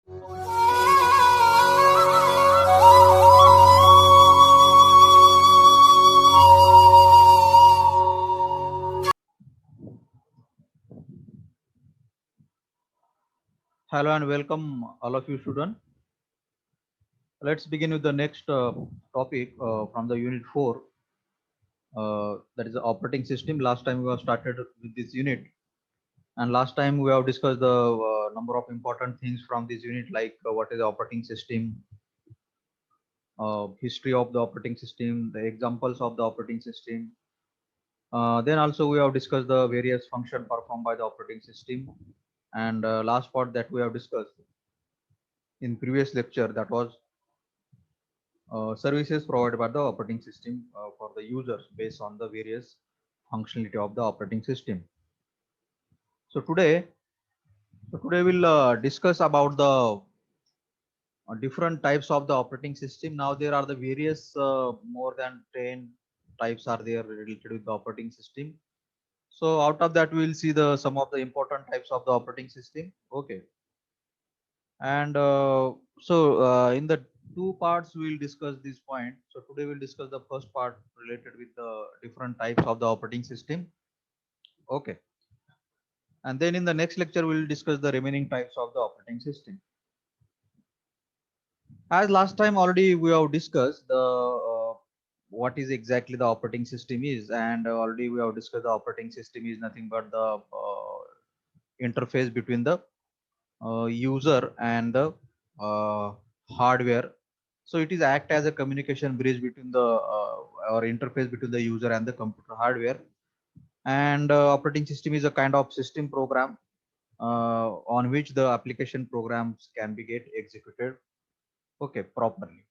Hello and welcome all of you students. Let's begin with the next topic from the unit 4, that is the operating system. Last time we have started with this unit, and last time we have discussed the number of important things from this unit, like what is the operating system, history of the operating system, the examples of the operating system. Then also we have discussed the various functions performed by the operating system, and last part that we have discussed in previous lecture, that was services provided by the operating system for the users based on the various functionality of the operating system. So today we'll discuss about the different types of the operating system. Now there are the various more than 10 types are there related with the operating system. So out of that we will see the some of the important types of the operating system. Okay, and in the two parts we will discuss this point. So today we'll discuss the first part related with the different types of the operating system. Okay, and then in the next lecture we'll discuss the remaining types of the operating system. As last time already we have discussed the what is exactly the operating system is, and already we have discussed the operating system is nothing but the interface between the user and the uh, hardware. So it is act as a communication bridge between the or interface between the user and the computer hardware. And operating system is a kind of system program on which the application programs can be get executed, okay, properly.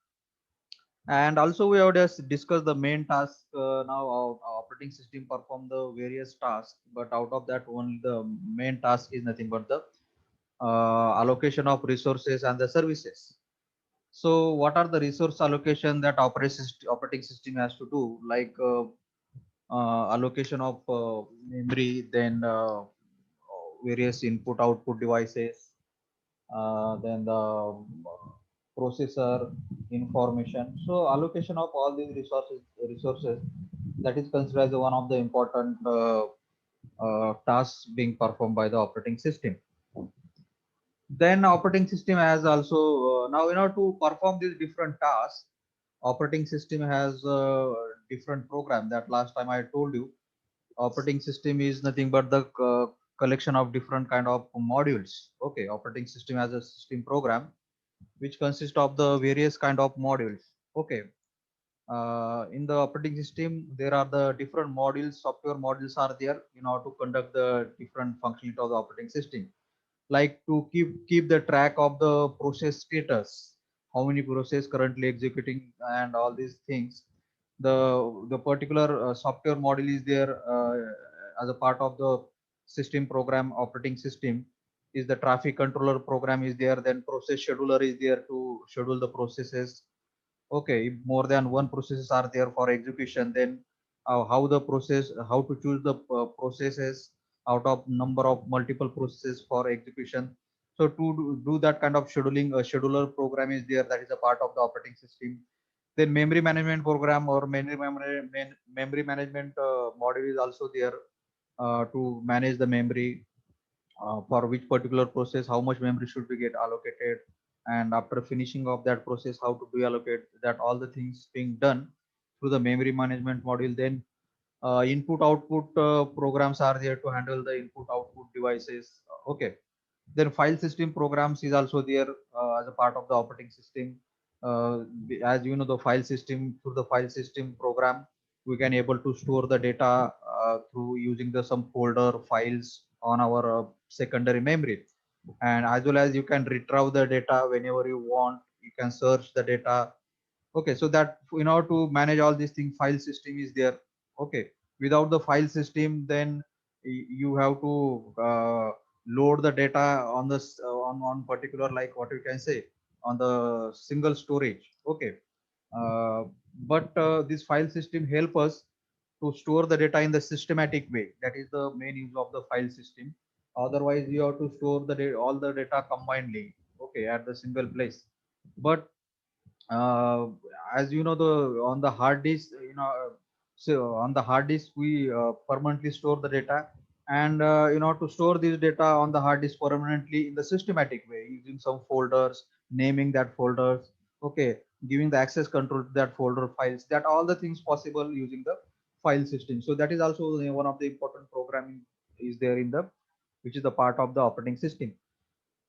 And also we have just discussed the main task. Now our operating system perform the various tasks, but out of that only the main task is nothing but the allocation of resources and the services. So what are the resource allocation that operating system has to do, like allocation of memory, then various input output devices, then the processor information. So allocation of all these resources, that is considered as one of the important tasks being performed by the operating system. Then operating system has also now in order to perform these different tasks, operating system has different program. That last time I told you, operating system is nothing but the collection of different kind of modules. Okay, operating system has a system program which consists of the various kind of modules. Okay, in the operating system there are the different modules, software modules are there in order to conduct the different functionality of the operating system, like to keep the track of the process status, how many process currently executing and all these things. The particular software module is there as a part of the system program. Operating system is the traffic controller program is there, then process scheduler is there to schedule the processes. Okay, if more than one processes are there for execution, then how to choose the processes out of number of multiple processes for execution. So to do that kind of scheduling, a scheduler program is there, that is a part of the operating system. Then memory management program or memory management module is also there to manage the memory, for which particular process how much memory should be get allocated, and after finishing of that process how to reallocate that, all the things being done through the memory management module. Then input output programs are there to handle the input output devices. Okay, then file system programs is also there as a part of the operating system. As you know, the file system, through the file system program we can able to store the data through using the some folder files on our secondary memory, and as well as you can retrieve the data whenever you want, you can search the data. Okay, so that in order to manage all these things, file system is there. Okay, without the file system, then you have to load the data on this on particular, like what you can say, on the single storage. Okay, uh, but this file system help us to store the data in the systematic way. That is the main use of the file system. Otherwise you have to store the all the data combinedly. okay, at the single place. But uh, as you know, the on the hard disk, so on the hard disk we permanently store the data, and to store this data on the hard disk permanently in the systematic way, using some folders, naming that folders, okay, giving the access control to that folder files, that all the things possible using the file system. So that is also one of the important programming is there in the, which is the part of the operating system.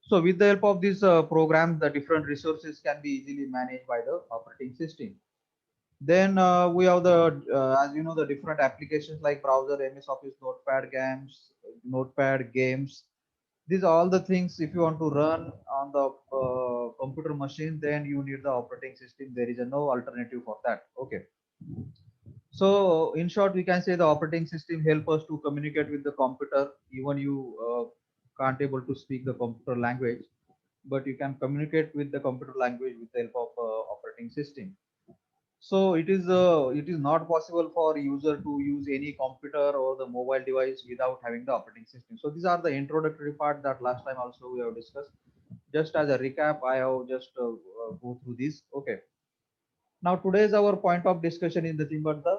So with the help of this program, the different resources can be easily managed by the operating system. Then we have the, as you know, the different applications like browser, MS Office, Notepad games. These are all the things. If you want to run on the computer machine, then you need the operating system. There is a no alternative for that. Okay. So in short, we can say the operating system help us to communicate with the computer. Even you can't able to speak the computer language, but you can communicate with the computer language with the help of operating system. So it is not possible for user to use any computer or the mobile device without having the operating system. So these are the introductory part that last time also we have discussed. Just as a recap, I have just go through this. Okay. Now today's our point of discussion is nothing but the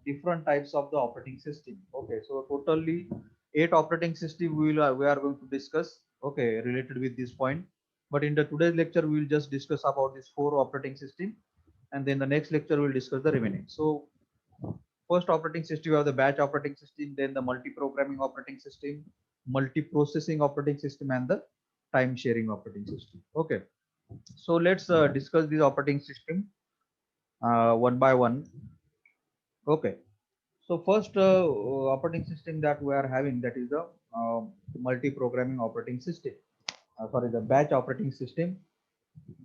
different types of the operating system. Okay, so totally 8 operating system we are going to discuss. Okay, related with this point. But in the today's lecture we will just discuss about this 4 operating system, and then the next lecture we'll discuss the remaining. So first operating system, you have the batch operating system, then the multi-programming operating system, multi-processing operating system, and the time-sharing operating system. Okay, so let's discuss this operating system one by one. Okay, so first operating system that we are having, that is the uh, multi-programming operating system. Sorry, the batch operating system.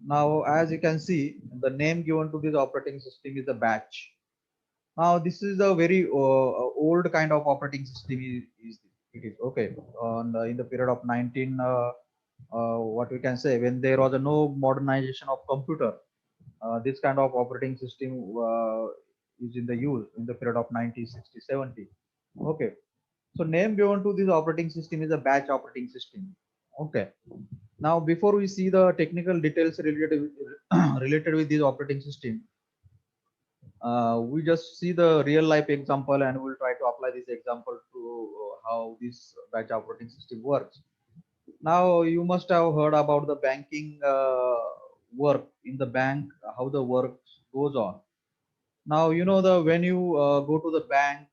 Now, as you can see, the name given to this operating system is the batch. Now, this is a very old kind of operating system. Is it is okay? In the period of 19, what we can say, when there was no modernization of computer, this kind of operating system is in the use in the period of 1960, 70. Okay, so name given to this operating system is a batch operating system. Okay, now before we see the technical details related related with this operating system, we just see the real life example, and we'll try to apply this example to how this batch operating system works. Now you must have heard about the banking work in the bank, how the work goes on. Now you know the when you go to the bank,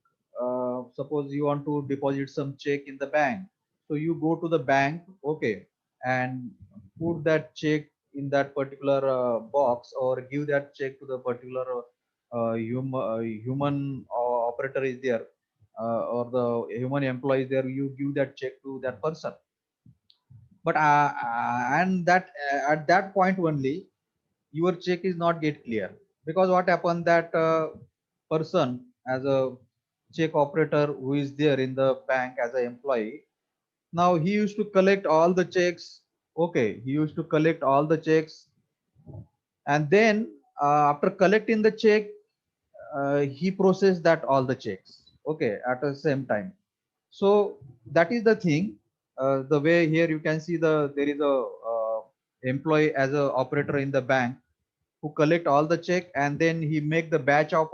suppose you want to deposit some check in the bank, so you go to the bank, okay, and put that check in that particular box, or give that check to the particular human operator is there, or the human employee is there. You give that check to that person, but and that at that point only your check is not get clear, because what happened that person as a check operator who is there in the bank as an employee, now he used to collect all the checks. Okay, he used to collect all the checks, and then after collecting the check, he processed that all the checks, okay, at the same time. So that is the thing. The way here you can see there is a employee as a operator in the bank who collect all the check, and then he make the batch of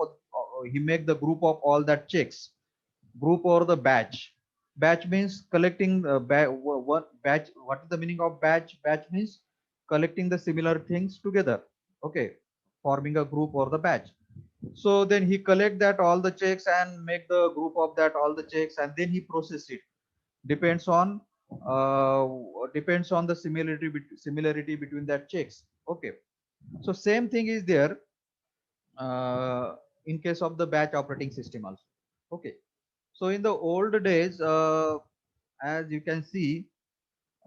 he make the group of all that checks, group or the batch. Batch means collecting what batch, what is the meaning of batch? Batch means collecting the similar things together, okay, forming a group or the batch. So then he collect that all the checks and make the group of that all the checks, and then he process it. Depends on uh, depends on the similarity between that checks. Okay, so same thing is there uh, in case of the batch operating system also. Okay, so in the old days, as you can see,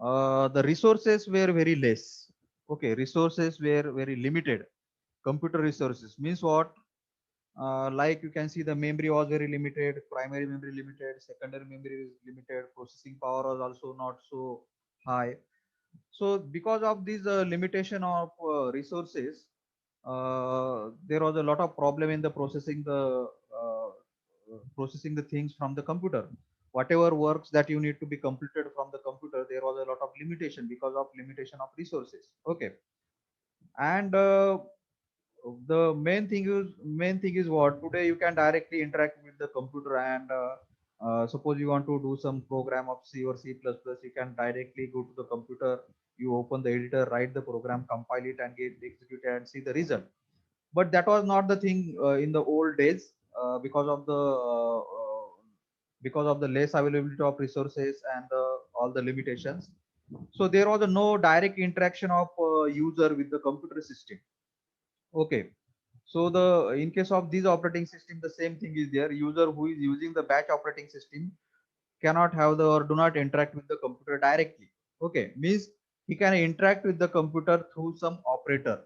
the resources were very less. Okay, resources were very limited. Computer resources means what? Like you can see, the memory was very limited, primary memory limited, secondary memory is limited, processing power was also not so high. So because of this limitation of resources, there was a lot of problem in the processing the things from the computer. whatever works that you need to be completed from the computer, there was a lot of limitation because of limitation of resources. Okay. And the main thing is what today you can directly interact with the computer, and suppose you want to do some program of C or C++, you can directly go to the computer, you open the editor, write the program, compile it, and get executed and see the result. But that was not the thing in the old days, because of the less availability of resources and all the limitations. So there was no direct interaction of user with the computer system. Okay. So the in case of this operating system, the same thing is there. User who is using the batch operating system cannot have the or do not interact with the computer directly. Okay, means he can interact with the computer through some operator.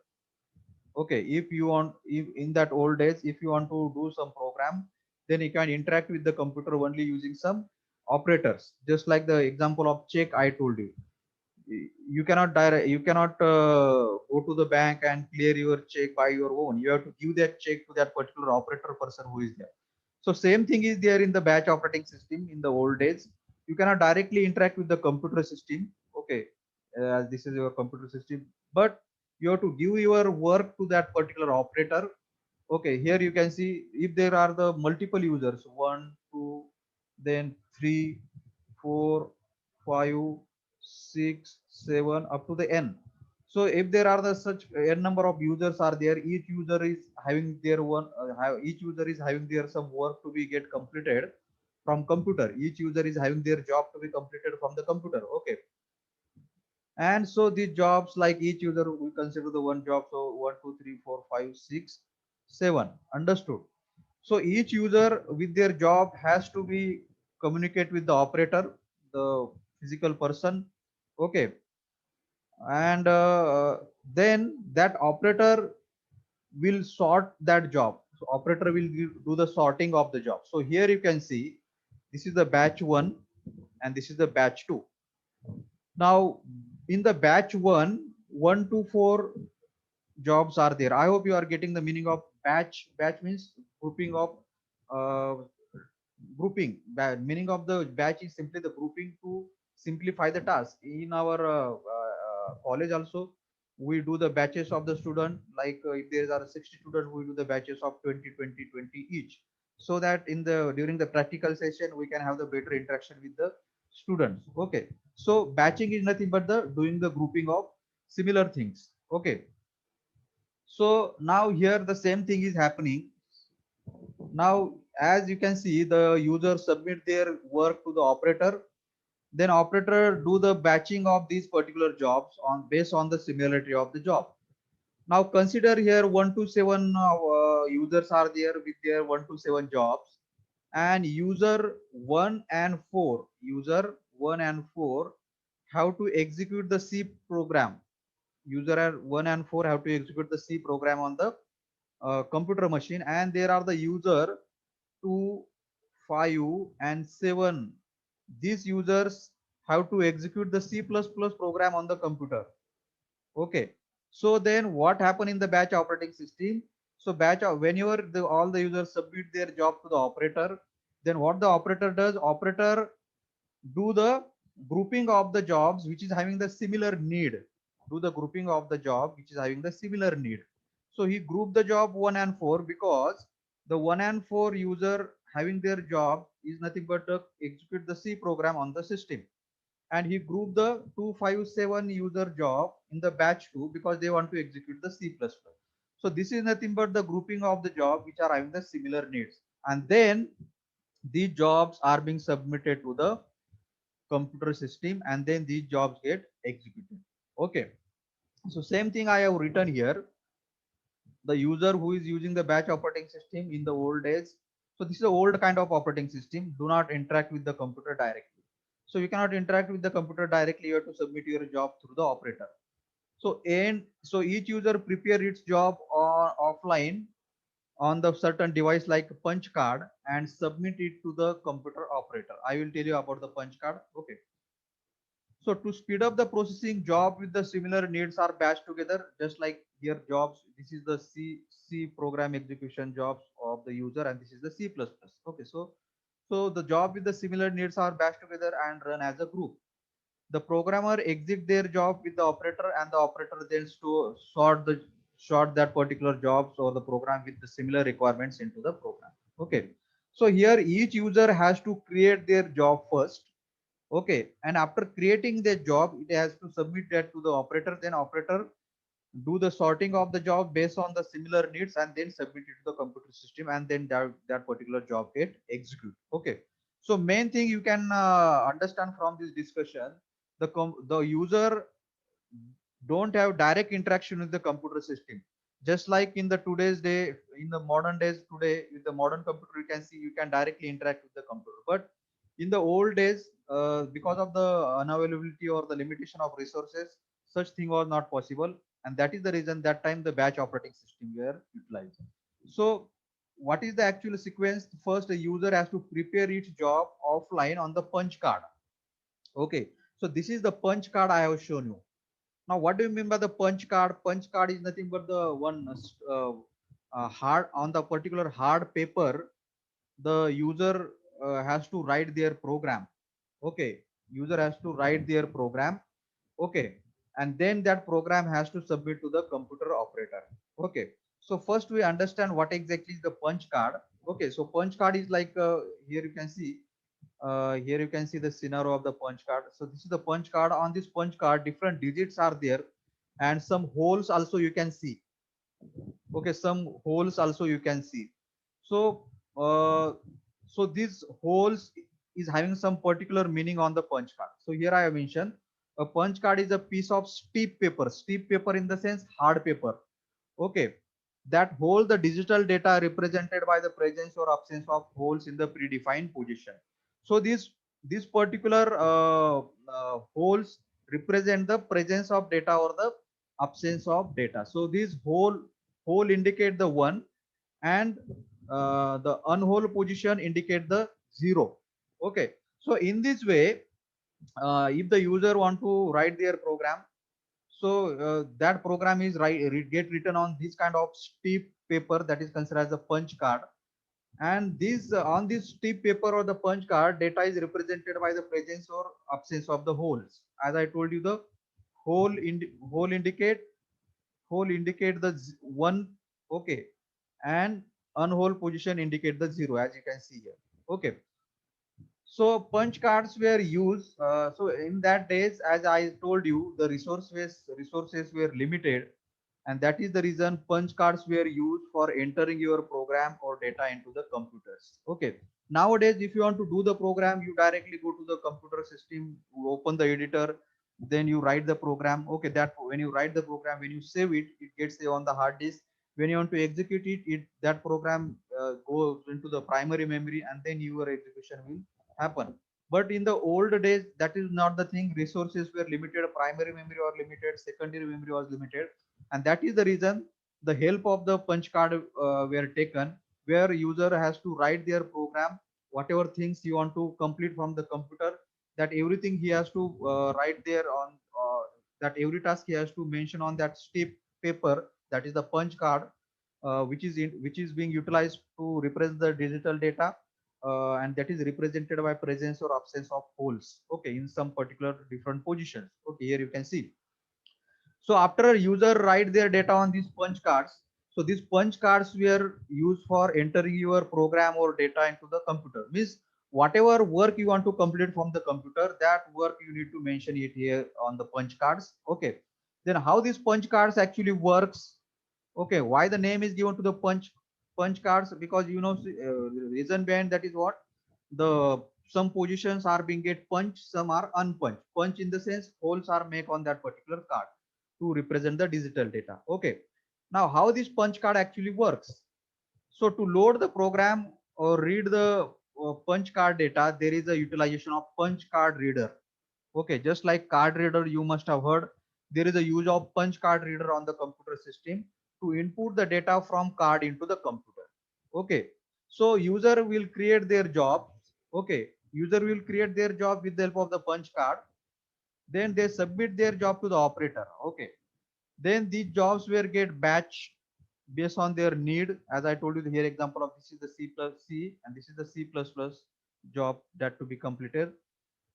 Okay, if you want, if in that old days, if you want to do some program, then you can interact with the computer only using some operators, just like the example of check I told you. You cannot go to the bank and clear your check by your own. You have to give that check to that particular operator person who is there. So same thing is there in the batch operating system in the old days. You cannot directly interact with the computer system. Okay, this is your computer system, but you have to give your work to that particular operator. Okay, here you can see if there are the multiple users, one, two, then three, four, five, six, seven, up to the n. So if there are the such n number of users are there, each user is having their one, each user is having their some work to be get completed from computer. Each user is having their job to be completed from the computer. Okay, and so the jobs like each user we consider the one job. So 1 2 3 4 5 6 7, understood. So each user with their job has to be communicate with the operator, the physical person. Okay, and then that operator will sort that job. So operator will do the sorting of the job. So here you can see this is the batch one and this is the batch two. Now in the batch one, 1 to 4 jobs are there. I hope you are getting the meaning of batch. Batch means grouping of uh, grouping. Meaning of the batch is simply the grouping to simplify the task. In our college also, we do the batches of the student. Like if there are 60 students, we do the batches of 20, 20, 20 each. So that in the during the practical session, we can have the better interaction with the students. Okay. So batching is nothing but the doing the grouping of similar things. Okay. So now here the same thing is happening. Now, as you can see, the user submit their work to the operator. Then operator do the batching of these particular jobs on based on the similarity of the job. Now consider here 1 to 7 users are there with their 1 to 7 jobs, and user 1 and 4 have to execute the C program. User 1 and 4 have to execute the C program on the computer machine, and there are the user 2, 5, and 7. These users have to execute the C++ program on the computer. Okay. So then what happened in the batch operating system? So whenever all the users submit their job to the operator, then what the operator does, operator do the grouping of the jobs which is having the similar need. Do the grouping of the job which is having the similar need. So he grouped the job 1 and 4 because the 1 and 4 user having their job is nothing but to execute the C program on the system, and he grouped the 257 user job in the batch 2 because they want to execute the C++. So this is nothing but the grouping of the job which are having the similar needs, and then these jobs are being submitted to the computer system, and then these jobs get executed. Okay, so same thing I have written here. The user who is using the batch operating system in the old days, so this is the old kind of operating system, do not interact with the computer directly. So you cannot interact with the computer directly, you have to submit your job through the operator. So each user prepare its job offline on the certain device like punch card and submit it to the computer operator. I will tell you about the punch card. Okay, so to speed up the processing, job with the similar needs are batched together, just like here jobs. This is the C program execution jobs of the user, and this is the C++. Okay, so So the job with the similar needs are batched together and run as a group. The programmer exit their job with the operator, and the operator then to sort that particular jobs or the program with the similar requirements into the program. Okay. So here each user has to create their job first. Okay. And after creating their job, it has to submit that to the operator. Then operator do the sorting of the job based on the similar needs and then submit it to the computer system, and then that particular job get execute. Okay. So main thing you can understand from this discussion, the user don't have direct interaction with the computer system. Just like in the today's day, in the modern days today, with the modern computer, you can see you can directly interact with the computer. But in the old days, because of the unavailability or the limitation of resources, such thing was not possible, and that is the reason that time the batch operating system were utilized. So what is the actual sequence? First, a user has to prepare each job offline on the punch card. Okay, so this is the punch card I have shown you. Now, what do you mean by the punch card? Punch card is nothing but the one hard on the particular hard paper. The user has to write their program. Okay, user has to write their program. Okay, and then that program has to submit to the computer operator. Okay, so first we understand what exactly is the punch card. Okay, so punch card is like here you can see here you can see the scenario of the punch card. So this is the punch card. On this punch card, different digits are there, and some holes also you can see. Okay, some holes also you can see. So so these holes is having some particular meaning on the punch card. So here I have mentioned a punch card is a piece of steep paper. Steep paper in the sense hard paper. Okay, that hold the digital data represented by the presence or absence of holes in the predefined position. So these particular holes represent the presence of data or the absence of data. So these hole indicate the one, and the unhole position indicate the zero. Okay, so in this way, if the user want to write their program, so that program is get written on this kind of steep paper that is considered as a punch card. And this on this steep paper or the punch card, data is represented by the presence or absence of the holes. As I told you, the hole hole indicate the one. Okay, and unhole position indicate the zero, as you can see here. Okay, so punch cards were used. So in that days, as I told you, the resources were limited, and that is the reason punch cards were used for entering your program or data into the computers. Okay. Nowadays, if you want to do the program, you directly go to the computer system, you open the editor, then you write the program. Okay, that when you write the program, when you save it, it gets on the hard disk. When you want to execute it, that program goes into the primary memory, and then your execution will happen. But in the old days, that is not the thing. Resources were limited, primary memory was limited, secondary memory was limited, and that is the reason the help of the punch card were taken, where user has to write their program, whatever things you want to complete from the computer, that everything he has to write there on that every task he has to mention on that steep paper, that is the punch card, which is being utilized to represent the digital data, and that is represented by presence or absence of holes. Okay, in some particular different positions. Okay, here you can see. So after a user write their data on these punch cards, so these punch cards were used for entering your program or data into the computer. Means whatever work you want to complete from the computer, that work you need to mention it here on the punch cards. Okay. Then how these punch cards actually works? Okay, why the name is given to the punch cards? Because you know reason behind that is what, the some positions are being get punched, some are unpunched. Punch in the sense holes are made on that particular card to represent the digital data. Okay, now how this punch card actually works? So to load the program or read the punch card data, there is a utilization of punch card reader. Okay, just like card reader, you must have heard, there is a use of punch card reader on the computer system to input the data from card into the computer. Okay, so user will create their job. Okay, user will create their job with the help of the punch card. Then they submit their job to the operator. Okay, then these jobs will get batched based on their need. As I told you here, example of this is the C plus C and this is the C plus plus. job that to be completed.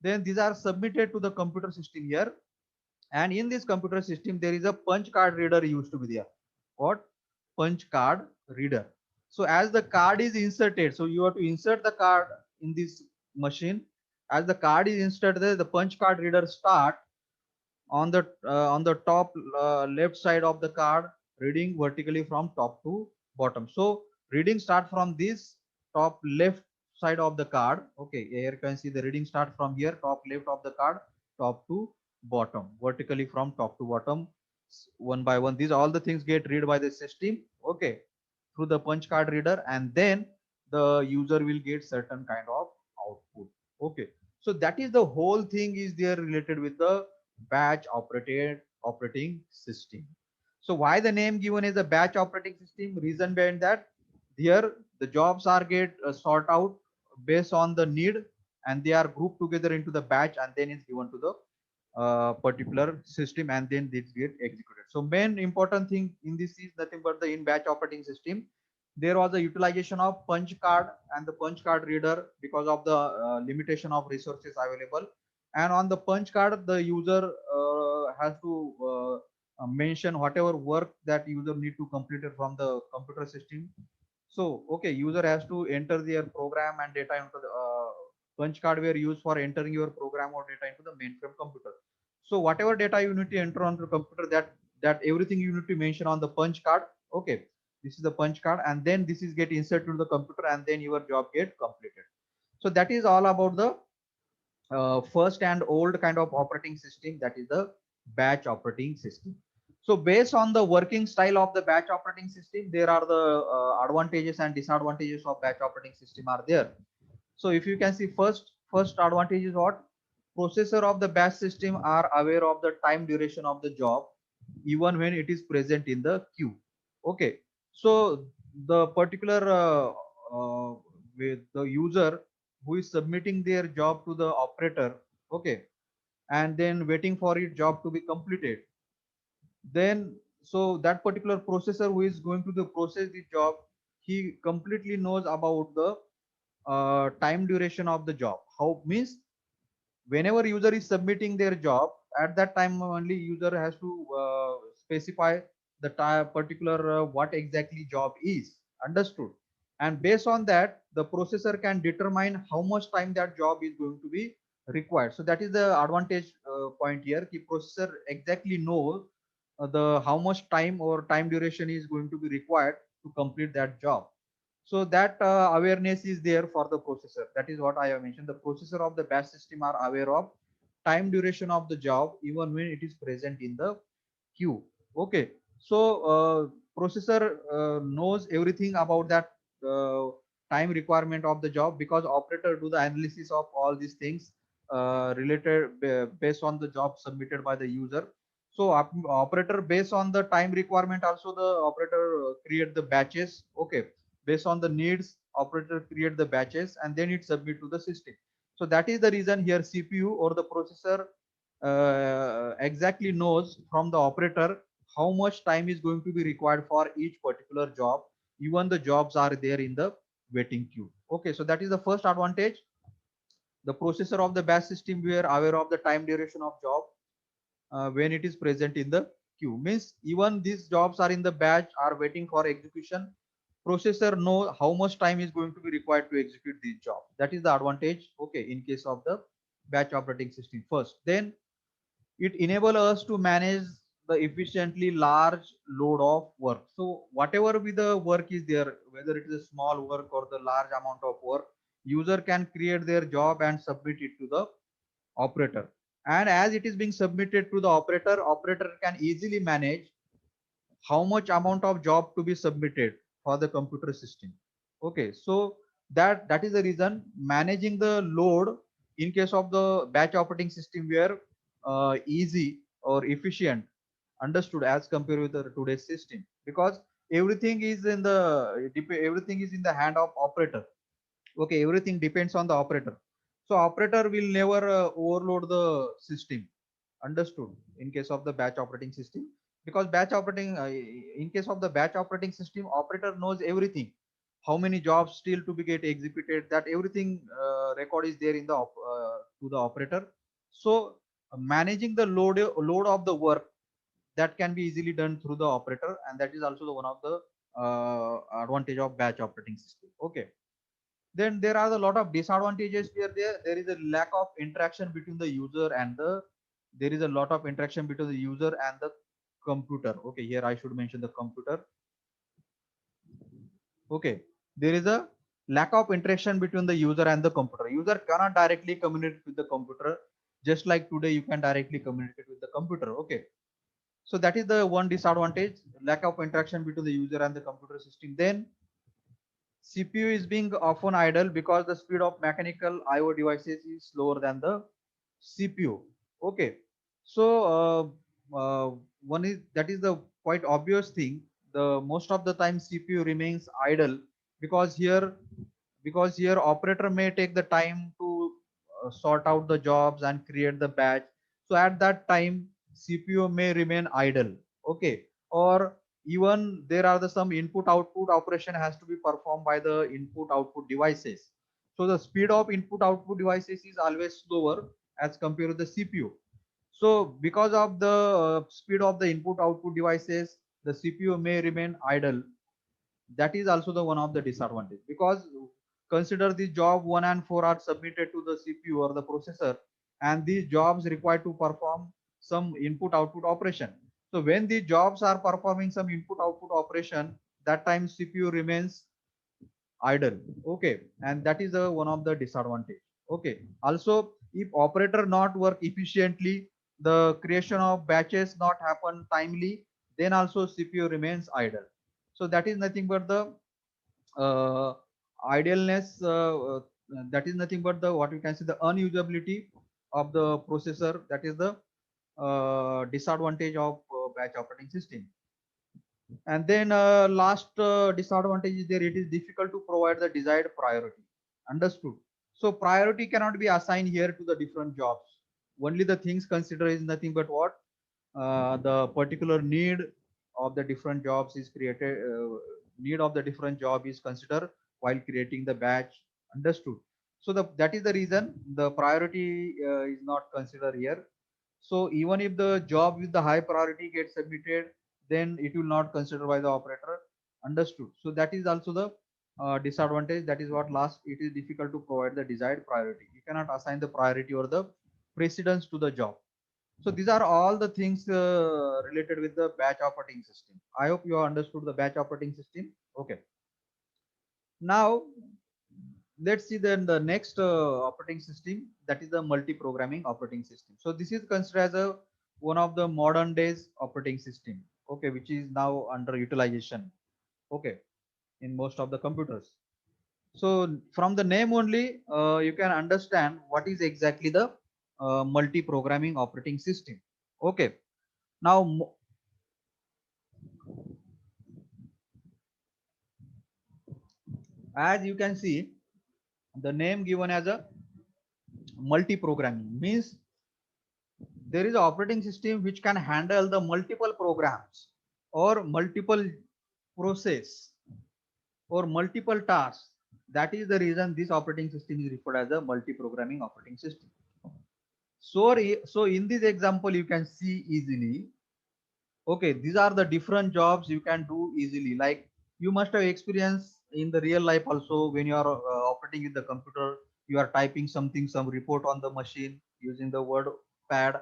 Then these are submitted to the computer system here, and in this computer system there is a punch card reader used to be there. What? Punch card reader. So as the card is inserted, so you have to insert the card in this machine. As the card is inserted, the punch card reader start on the top left side of the card, reading vertically from top to bottom. So reading start from this top left side of the card. Okay, here you can see the reading start from here, top left of the card, top to bottom, vertically from top to bottom, one by one. These all the things get read by the system, okay, through the punch card reader, and then the user will get certain kind of output. Okay, so that is the whole thing is there related with the batch operated operating system. So why the name given is a batch operating system? Reason behind that, here the jobs are get sort out based on the need, and they are grouped together into the batch, and then is given to the particular system, and then this get executed. So main important thing in this is nothing but the in batch operating system. There was a utilization of punch card and the punch card reader because of the limitation of resources available. And on the punch card, the user has to mention whatever work that user need to complete it from the computer system. So okay, user has to enter their program and data into the punch card were used for entering your program or data into the mainframe computer. So whatever data you need to enter onto the computer, that everything you need to mention on the punch card. Okay, this is the punch card, and then this is get inserted to the computer, and then your job get completed. So that is all about the first and old kind of operating system, that is the batch operating system. So based on the working style of the batch operating system, there are the advantages and disadvantages of batch operating system are there. So if you can see, first advantage is what? Processor of the batch system are aware of the time duration of the job even when it is present in the queue. Okay, so the particular with the user who is submitting their job to the operator, okay, and then waiting for its job to be completed, then so that particular processor who is going to the process the job, he completely knows about the time duration of the job. How means, whenever user is submitting their job, at that time only user has to specify the particular what exactly job is. Understood? And based on that, the processor can determine how much time that job is going to be required. So that is the advantage point here. The processor exactly knows the how much time or time duration is going to be required to complete that job. So that awareness is there for the processor. That is what I have mentioned. The processor of the batch system are aware of time duration of the job even when it is present in the queue. Okay, so processor knows everything about that time requirement of the job, because operator do the analysis of all these things related based on the job submitted by the user. So operator, based on the time requirement, also the operator create the batches. Okay, based on the needs, operator create the batches and then it submit to the system. So that is the reason here CPU or the processor exactly knows from the operator how much time is going to be required for each particular job, even the jobs are there in the waiting queue. Okay, so that is the first advantage. The processor of the batch system were aware of the time duration of job when it is present in the queue. Means even these jobs are in the batch are waiting for execution, processor know how much time is going to be required to execute this job. That is the advantage, okay, in case of the batch operating system. First, then it enable us to manage the efficiently large load of work. So whatever be the work is there, whether it is a small work or the large amount of work, user can create their job and submit it to the operator. And as it is being submitted to the operator, operator can easily manage how much amount of job to be submitted for the computer system. Okay, so that is the reason managing the load in case of the batch operating system were easy or efficient. Understood? As compared with the today's system, because everything is in the everything is in the hand of operator. Okay, everything depends on the operator. So operator will never overload the system. Understood? In case of the batch operating system, because batch operating in case of the batch operating system, operator knows everything. how many jobs still to be get executed, that everything record is there in the to the operator. So managing the load of the work, that can be easily done through the operator, and that is also the one of the advantage of batch operating system. Okay, then there are a lot of disadvantages where there is a lack of interaction between the user and the there is a lot of interaction between the user and the computer. Okay, here I should mention the computer. Okay, there is a lack of interaction between the user and the computer. User cannot directly communicate with the computer, just like today you can directly communicate with the computer. Okay, so that is the one disadvantage, lack of interaction between the user and the computer system. Then CPU is being often idle because the speed of mechanical IO devices is slower than the CPU. Okay, so one is that is the quite obvious thing. The most of the time CPU remains idle because here operator may take the time to sort out the jobs and create the batch. So at that time CPU may remain idle. Okay, or even there are some input output operation has to be performed by the input output devices. So the speed of input output devices is always slower as compared to the CPU. So because of the speed of the input output devices, the CPU may remain idle. That is also the one of the disadvantage, because consider the job 1 and 4 are submitted to the CPU or the processor, and these jobs require to perform some input output operation. So when the jobs are performing some input output operation, that time CPU remains idle. Okay, and that is one of the disadvantage. Okay, also if operator not work efficiently, the creation of batches not happen timely, then also CPU remains idle. So that is nothing but the uh, idleness, that is nothing but the what we can say the unusability of the processor. That is the disadvantage of batch operating system. And then last disadvantage is there, it is difficult to provide the desired priority. Understood? So priority cannot be assigned here to the different jobs. Only the things considered is nothing but what the particular need of the different jobs is created, need of the different job is considered while creating the batch. Understood? So that is the reason the priority is not considered here. So even if the job with the high priority gets submitted, then it will not consider by the operator. Understood? So that is also the disadvantage. That is what last, it is difficult to provide the desired priority. You cannot assign the priority or the precedence to the job. So these are all the things related with the batch operating system. I hope you have understood the batch operating system. Okay. Now let's see then the next operating system, that is the multi-programming operating system. So this is considered as a one of the modern days operating system. Okay, which is now under utilization. Okay, in most of the computers. So from the name only, you can understand what is exactly the multi-programming operating system. Okay. Now, as you can see, the name given as a multi-programming means there is an operating system which can handle the multiple programs or multiple process or multiple tasks. That is the reason this operating system is referred as a multi-programming operating system. So in this example, you can see easily, okay, these are the different jobs you can do easily. Like you must have experience in the real life also, when you are operating with the computer, you are typing something, some report on the machine using the word pad.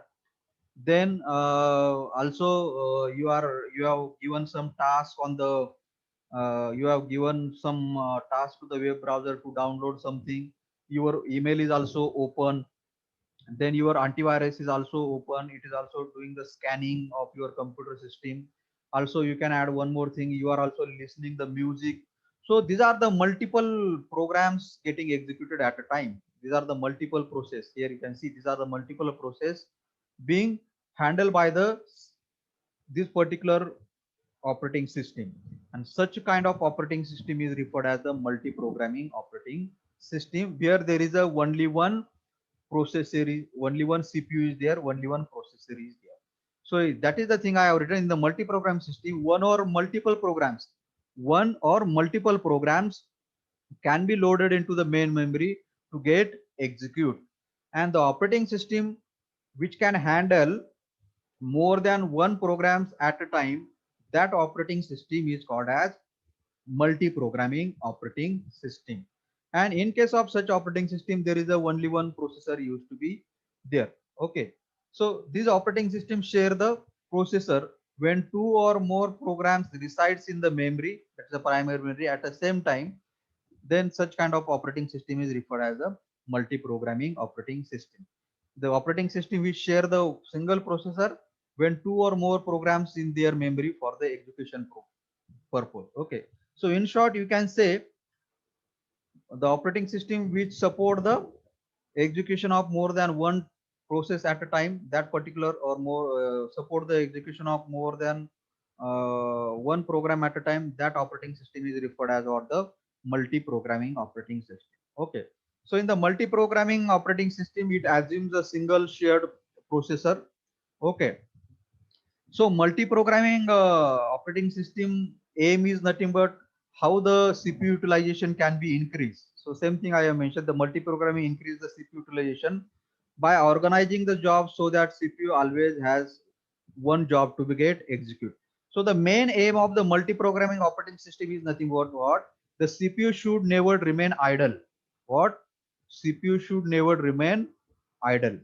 Then also you have given some task on the you have given some task to the web browser to download something. Your email is also open, then your antivirus is also open, it is also doing the scanning of your computer system. Also you can add one more thing, you are also listening the music. So these are the multiple programs getting executed at a time. These are the multiple process. Here you can see these are the multiple process being handled by the this particular operating system, and such kind of operating system is referred as the multi-programming operating system, where there is a only one processor is only one CPU is there, only one processor is there. So that is the thing I have written in the multi-program system, one or multiple programs one or multiple programs can be loaded into the main memory to get execute. And the operating system which can handle more than one programs at a time, that operating system is called as multi-programming operating system. And in case of such operating system, there is a only one processor used to be there. Okay. So these operating systems share the processor when two or more programs resides in the memory, that's the primary memory, at the same time, then such kind of operating system is referred as a multi-programming operating system. The operating system which share the single processor when two or more programs in their memory for the execution purpose. Okay. So in short, you can say the operating system which support the execution of more than one process at a time, that particular or more support the execution of more than one program at a time, that operating system is referred as or the multi-programming operating system. Okay. So in the multi-programming operating system, it assumes a single shared processor. Okay. So multi-programming operating system aim is nothing but how the CPU utilization can be increased. So same thing I have mentioned, the multi-programming increase the CPU utilization by organizing the job so that CPU always has one job to be get execute. So the main aim of the multi-programming operating system is nothing but what? The CPU should never remain idle. What? CPU should never remain idle.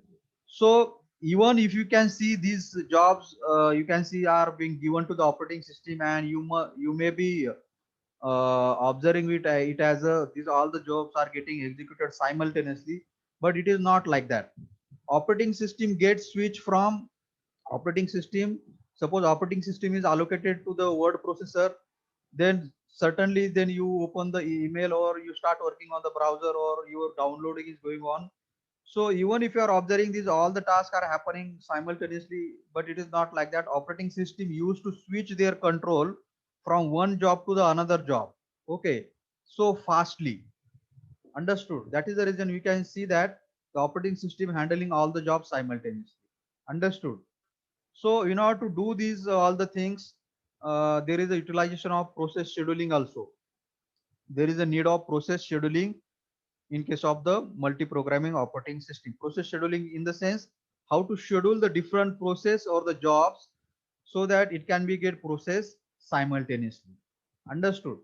So even if you can see these jobs, you can see are being given to the operating system, and you may be observing it as a these all the jobs are getting executed simultaneously, but it is not like that. Operating system gets switched from operating system. Suppose operating system is allocated to the word processor, then certainly then you open the email or you start working on the browser or your downloading is going on. So even if you are observing these, all the tasks are happening simultaneously, but it is not like that. Operating system used to switch their control from one job to the another job. Okay, so fastly. Understood. That is the reason we can see that the operating system handling all the jobs simultaneously. Understood. So in order to do these all the things, there is a utilization of process scheduling also. There is a need of process scheduling in case of the multi-programming operating system. Process scheduling in the sense how to schedule the different process or the jobs so that it can be get processed simultaneously. Understood.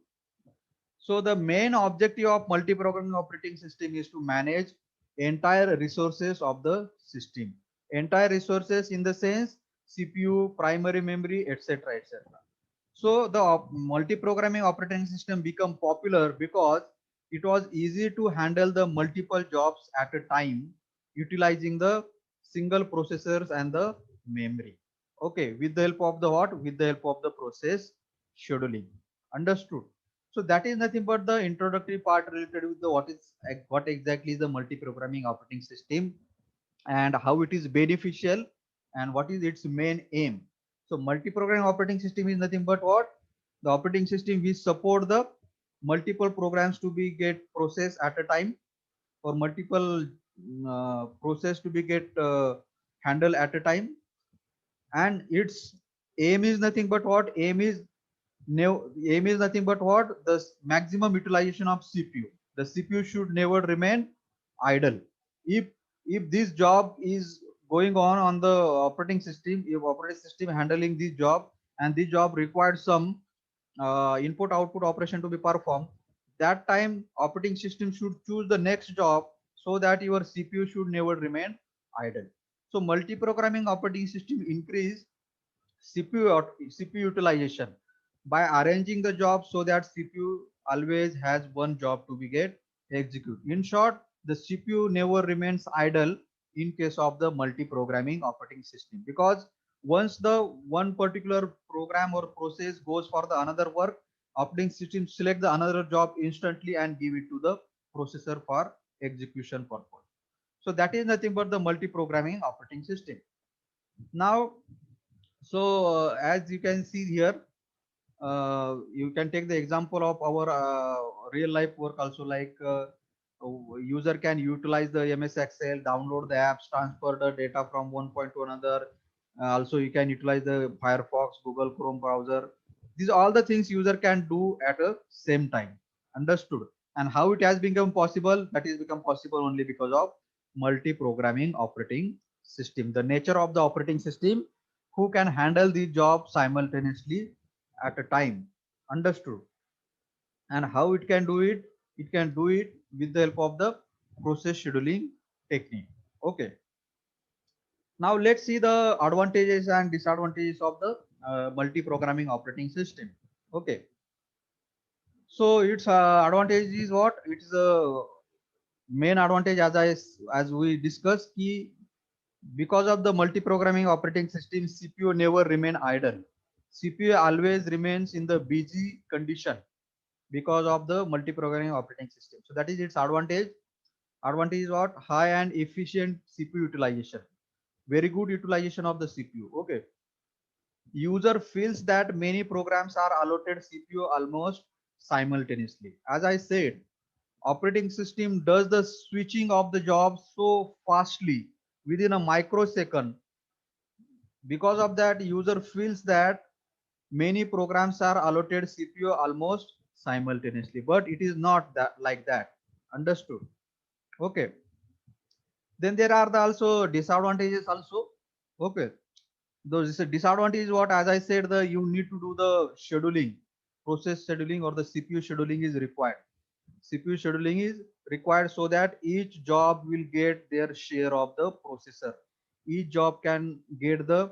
So the main objective of multi-programming operating system is to manage entire resources of the system. Entire resources in the sense CPU, primary memory, etc., etc. So the multi-programming operating system become popular because it was easy to handle the multiple jobs at a time utilizing the single processors and the memory. Okay, with the help of the what? With the help of the process scheduling. Understood. So that is nothing but the introductory part related with the what exactly is the multi-programming operating system and how it is beneficial and what is its main aim. So multi-programming operating system is nothing but what? The operating system which support the multiple programs to be get processed at a time or multiple process to be get handled at a time, and its aim is nothing but what? Aim is nothing but what? The maximum utilization of CPU. The CPU should never remain idle. If if this job is going on the operating system, if operating system handling this job and this job requires some input output operation to be performed, that time operating system should choose the next job so that your CPU should never remain idle. So multi-programming operating system increase CPU utilization by arranging the job so that CPU always has one job to be get execute. In short, the CPU never remains idle in case of the multi-programming operating system, because once the one particular program or process goes for the another work, operating system select the another job instantly and give it to the processor for execution purpose. So that is nothing but the multi-programming operating system. Now, so as you can see here, you can take the example of our real life work also, like user can utilize the MS Excel, download the apps, transfer the data from one point to another. Also you can utilize the Firefox, Google Chrome browser. These are all the things user can do at a same time. Understood? And how it has become possible? That is become possible only because of multi-programming operating system. The nature of the operating system who can handle the job simultaneously at a time. Understood? And how it can do it? It can do it with the help of the process scheduling technique. Okay. Now let's see the advantages and disadvantages of the multi-programming operating system. Okay. So its advantage is what? It's the main advantage as we discussed key because of the multi-programming operating system, CPU never remain idle. CPU always remains in the busy condition because of the multi-programming operating system. So that is its advantage. Advantage is what? High and efficient CPU utilization. Very good utilization of the CPU. Okay. User feels that many programs are allotted CPU almost simultaneously. As I said, operating system does the switching of the job so fastly within a microsecond. Because of that, user feels that many programs are allotted CPU almost simultaneously, but it is not that like that. Understood? Okay. Then there are the also disadvantages also. Okay. Those disadvantage is what, as I said, the you need to do the scheduling, process scheduling or the CPU scheduling is required. CPU scheduling is required so that each job will get their share of the processor. Each job can get the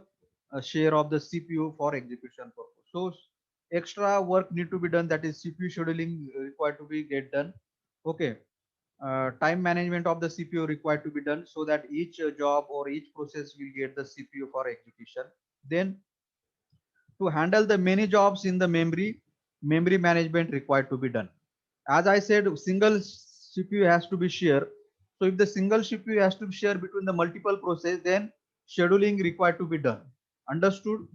share of the CPU for execution purpose. So extra work need to be done. That is CPU scheduling required to be get done. Okay. Time management of the CPU required to be done so that each job or each process will get the CPU for execution. Then to handle the many jobs in the memory management required to be done. As I said, single CPU has to be shared. So if the single CPU has to be shared between the multiple process, then scheduling required to be done. Understood?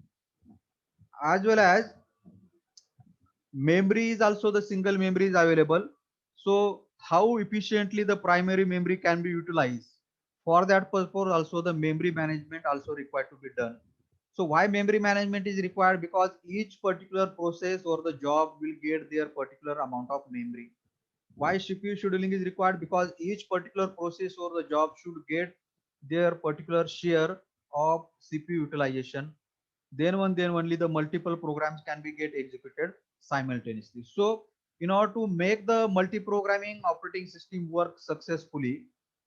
As well as memory is also the single memory is available. So how efficiently the primary memory can be utilized? For that purpose, also the memory management also required to be done. So why memory management is required? Because each particular process or the job will get their particular amount of memory. Why CPU scheduling is required? Because each particular process or the job should get their particular share of CPU utilization. Then only the multiple programs can be get executed simultaneously. So in order to make the multi-programming operating system work successfully,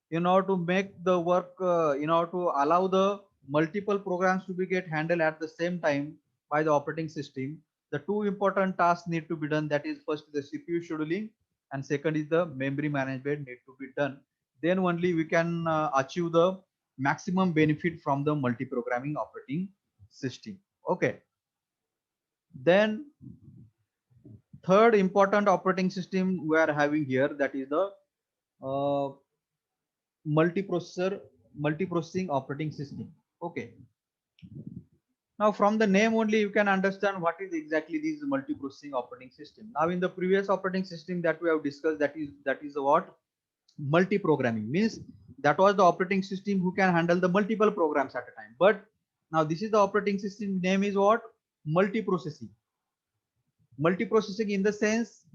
in order to make the work, in order to allow the multiple programs to be get handled at the same time by the operating system, the two important tasks need to be done. That is first the CPU scheduling and second is the memory management need to be done. Then only we can achieve the maximum benefit from the multi-programming operating system. Okay. Then third important operating system we are having here, that is the uh, multiprocessing operating system. Okay. Now from the name only you can understand what is exactly this multiprocessing operating system. Now in the previous operating system that we have discussed, that is what multi-programming means. That was the operating system who can handle the multiple programs at a time. But now this is the operating system name is what? Multiprocessing. Multiprocessing in the sense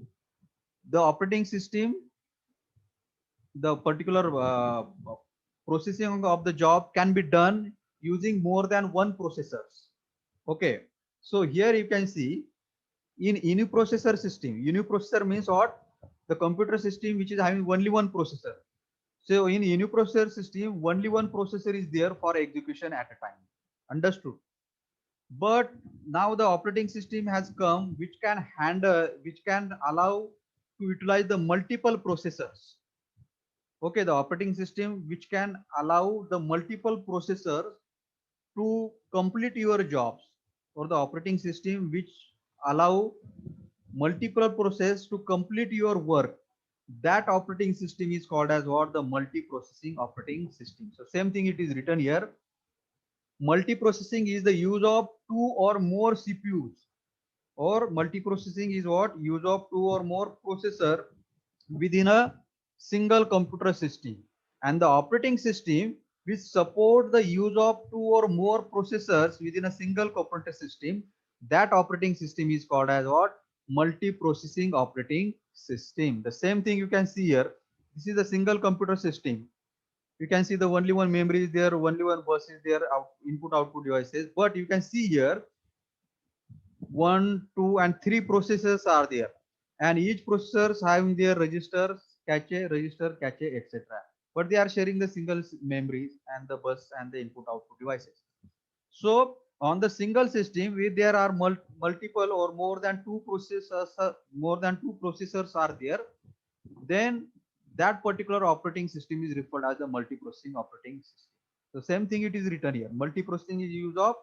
the operating system, the particular processing of the job can be done using more than one processors. Okay. So here you can see in uniprocessor system, uniprocessor means what? The computer system which is having only one processor. So in uniprocessor system, only one processor is there for execution at a time. Understood? But now the operating system has come which can handle, which can allow to utilize the multiple processors. Okay, the operating system which can allow the multiple processors to complete your jobs, or the operating system which allow multiple process to complete your work. That operating system is called as what? The multiprocessing operating system. So same thing it is written here. Multiprocessing is the use of two or more CPUs, or multiprocessing is what? Use of two or more processor within a single computer system. And the operating system which support the use of two or more processors within a single computer system, That operating system is called as what? Multi-processing operating system. The same thing you can see here. This is a single computer system. You can see the only one memory is there, only one bus is there, input output devices. But you can see here, 1, 2, and 3 processors are there, and each processors having their registers, cache, register, cache, etc. But they are sharing the single memories and the bus and the input output devices. So on the single system, where there are multiple or more than two processors are there, then that particular operating system is referred as a multiprocessing operating system. The same thing it is written here. Multiprocessing is use of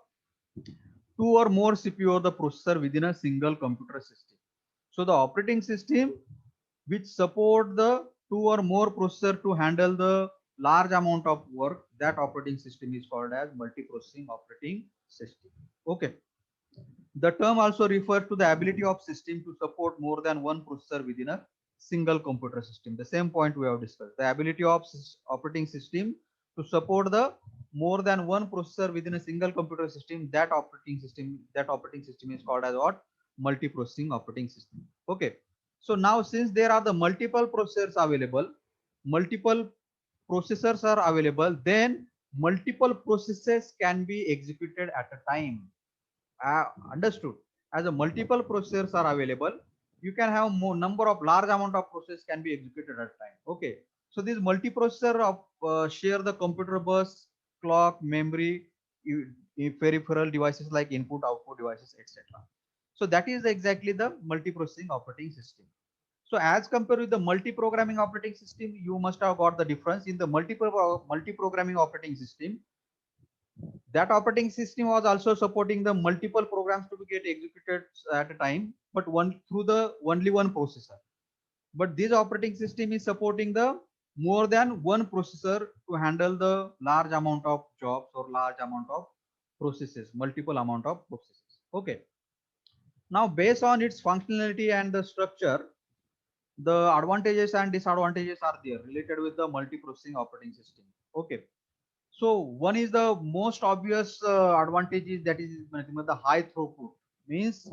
two or more CPU or the processor within a single computer system. So the operating system which support the two or more processor to handle the large amount of work, that operating system is called as multiprocessing operating system. Okay. The term also refers to the ability of system to support more than one processor within a single computer system. The same point we have discussed. The ability of operating system to support the more than one processor within a single computer system. That operating system is called as what? Multiprocessing operating system. Okay. So now since there are the multiple processors available, multiple processors are available, then multiple processes can be executed at a time. Understood. As a multiple processors are available, you can have more number of large amount of process can be executed at a time. Okay. So these multiprocessor of share the computer bus, clock, memory, peripheral devices like input output devices, etc. So that is exactly the multiprocessing operating system. So as compared with the multi-programming operating system, you must have got the difference in the multi-programming operating system. That operating system was also supporting the multiple programs to be get executed at a time, but one through the only one processor. But this operating system is supporting the more than one processor to handle the large amount of jobs or large amount of processes, multiple amount of processes. Okay. Now based on its functionality and the structure, the advantages and disadvantages are there related with the multi-processing operating system. Okay. So one is the most obvious advantage is that is the high throughput. Means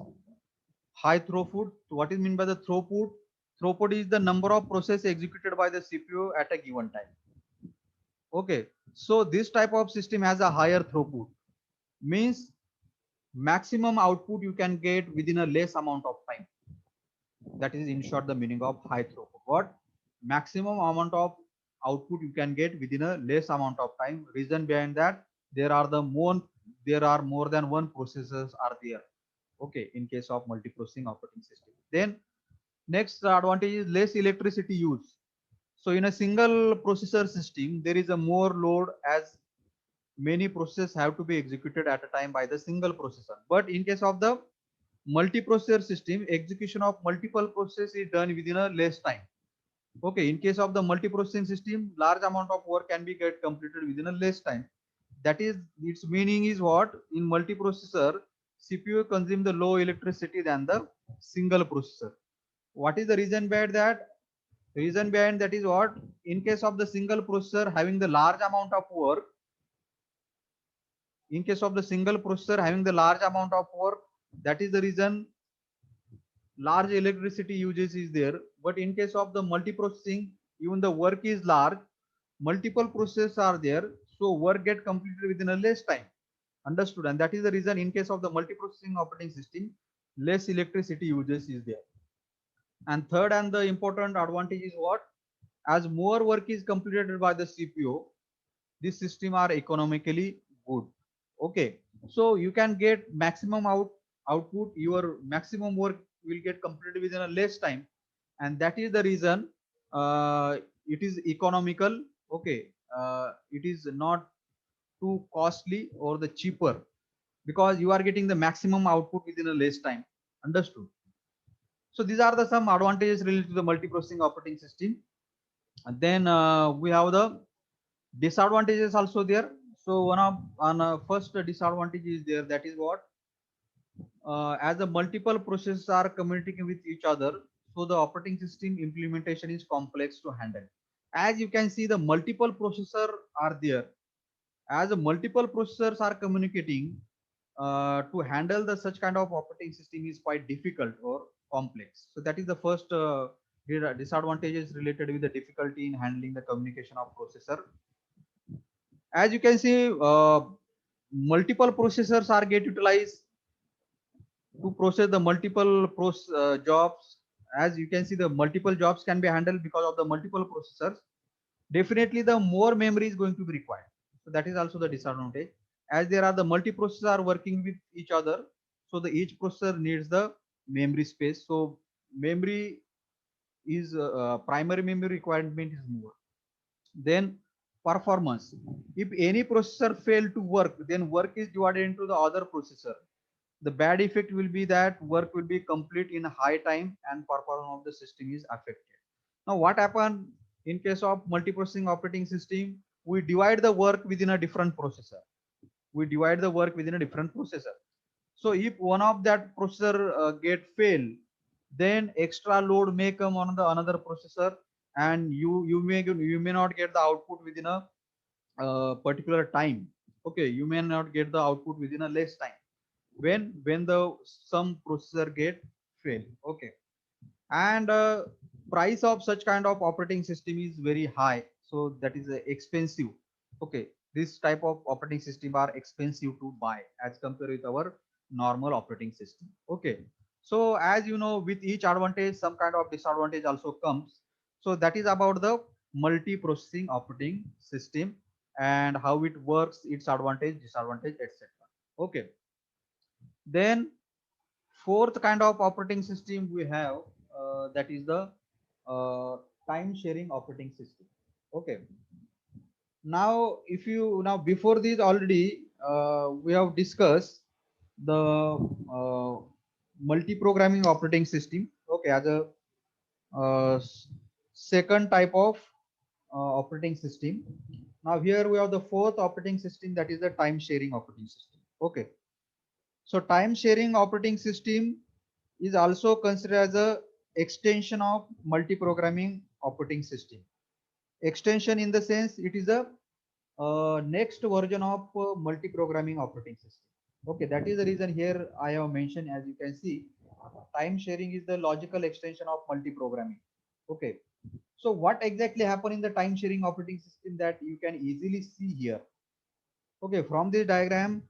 high throughput. What is mean by the throughput? Throughput is the number of process executed by the CPU at a given time. Okay. So this type of system has a higher throughput. Means maximum output you can get within a less amount of time. That is in short the meaning of high throughput. What? Maximum amount of output you can get within a less amount of time. Reason behind that, there are more than one processors are there. Okay, in case of multiprocessing operating system. Then next advantage is less electricity use. So in a single processor system, there is a more load as many processes have to be executed at a time by the single processor. But in case of the multiprocessor system, execution of multiple processes is done within a less time. Okay, in case of the multiprocessing system, large amount of work can be get completed within a less time. That is, its meaning is what? In multiprocessor, CPU consume the low electricity than the single processor. What is the reason behind that? Reason behind that is what? In case of the single processor having the large amount of work, in case of the single processor having the large amount of work, that is the reason large electricity usage is there. But in case of the multiprocessing, even the work is large, multiple processes are there, so work get completed within a less time. Understood? And that is the reason in case of the multiprocessing operating system, less electricity usage is there. And third and the important advantage is what? As more work is completed by the CPU, this system are economically good. Okay, so you can get maximum output. Your maximum work will get completed within a less time, and that is the reason it is economical. Okay, it is not too costly or the cheaper because you are getting the maximum output within a less time. Understood? So these are the some advantages related to the multiprocessing operating system. And then we have the disadvantages also there. So first disadvantage is there, that is what? As the multiple processes are communicating with each other, so the operating system implementation is complex to handle. As you can see, the multiple processor are there. As the multiple processors are communicating, to handle the such kind of operating system is quite difficult or complex. So that is the first disadvantage is related with the difficulty in handling the communication of processor. As you can see, multiple processors are get utilized to process the multiple jobs. As you can see, the multiple jobs can be handled because of the multiple processors. Definitely the more memory is going to be required. So that is also the disadvantage. As there are the multi-processors are working with each other, so the each processor needs the memory space. So memory is primary memory requirement is more. Then performance. If any processor fail to work, then work is divided into the other processor. The bad effect will be that work will be complete in high time and performance of the system is affected. Now what happened in case of multiprocessing operating system? We divide the work within a different processor. We divide the work within a different processor. So if one of that processor get fail, then extra load may come on the another processor, and you may not get the output within a particular time. Okay, you may not get the output within a less time when the some processor get fail. Okay, and price of such kind of operating system is very high, so that is expensive. Okay, this type of operating system are expensive to buy as compared with our normal operating system. Okay, so as you know, with each advantage some kind of disadvantage also comes. So that is about the multi-processing operating system and how it works, its advantage, disadvantage, etc. Okay, then fourth kind of operating system we have, that is the time sharing operating system. Okay, now if you now before this already we have discussed the uh, multi-programming operating system. Okay, as a second type of operating system. Now here we have the fourth operating system, that is the time sharing operating system. Okay, so time sharing operating system is also considered as a extension of multi-programming operating system. Extension in the sense it is a next version of multi-programming operating system. Okay, that is the reason here I have mentioned. As you can see, time sharing is the logical extension of multi-programming. Okay, so what exactly happened in the time sharing operating system that you can easily see here. Okay, from this diagram,